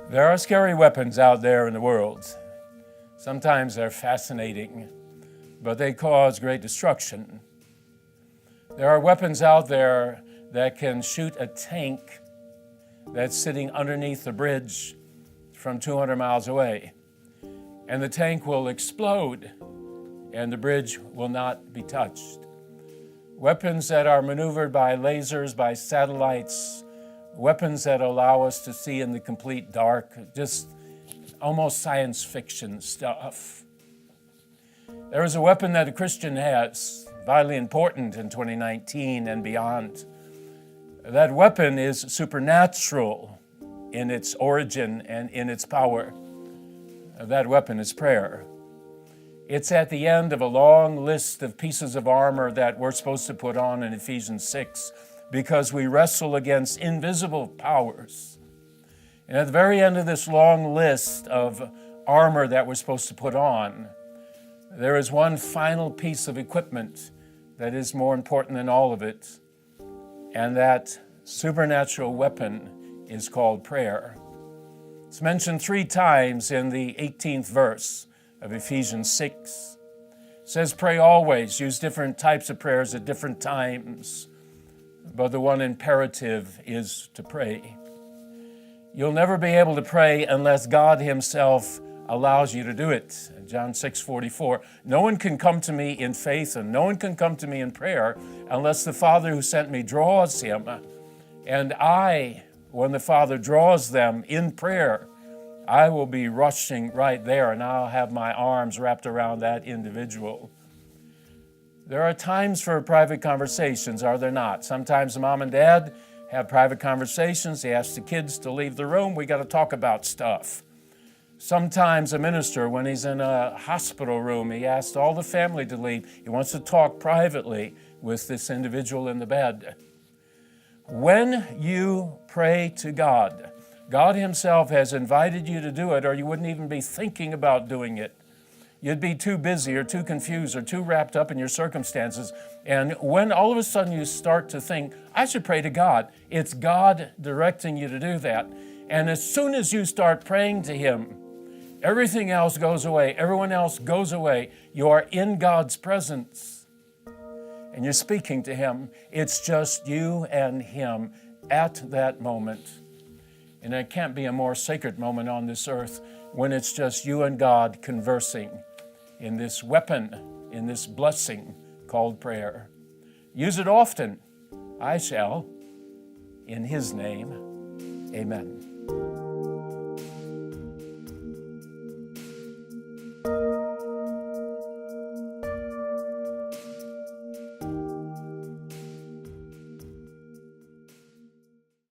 There are scary weapons out there in the world. Sometimes they're fascinating, but they cause great destruction. There are weapons out there that can shoot a tank that's sitting underneath the bridge from 200 miles away, and the tank will explode, and the bridge will not be touched. Weapons that are maneuvered by lasers, by satellites, weapons that allow us to see in the complete dark, just almost science fiction stuff. There is a weapon that a Christian has, vitally important in 2019 and beyond. That weapon is supernatural in its origin and in its power. That weapon is prayer. It's at the end of a long list of pieces of armor that we're supposed to put on in Ephesians 6 because we wrestle against invisible powers. And at the very end of this long list of armor that we're supposed to put on, there is one final piece of equipment that is more important than all of it, and that supernatural weapon is called prayer. It's mentioned 3 times in the 18th verse of Ephesians 6. It says pray always, use different types of prayers at different times, but the one imperative is to pray. You'll never be able to pray unless God Himself allows you to do it. John 6:44, no one can come to me in faith and no one can come to me in prayer unless the Father who sent me draws him. And I, when the Father draws them in prayer, I will be rushing right there and I'll have my arms wrapped around that individual. There are times for private conversations, are there not? Sometimes mom and dad have private conversations. They ask the kids to leave the room. We got to talk about stuff. Sometimes a minister, when he's in a hospital room, he asks all the family to leave. He wants to talk privately with this individual in the bed. When you pray to God, God Himself has invited you to do it, or you wouldn't even be thinking about doing it. You'd be too busy or too confused or too wrapped up in your circumstances. And when all of a sudden you start to think, I should pray to God, it's God directing you to do that. And as soon as you start praying to Him, everything else goes away. Everyone else goes away. You are in God's presence and you're speaking to Him. It's just you and Him at that moment. And it can't be a more sacred moment on this earth when it's just you and God conversing in this weapon, in this blessing called prayer. Use it often. I shall. In His name, amen.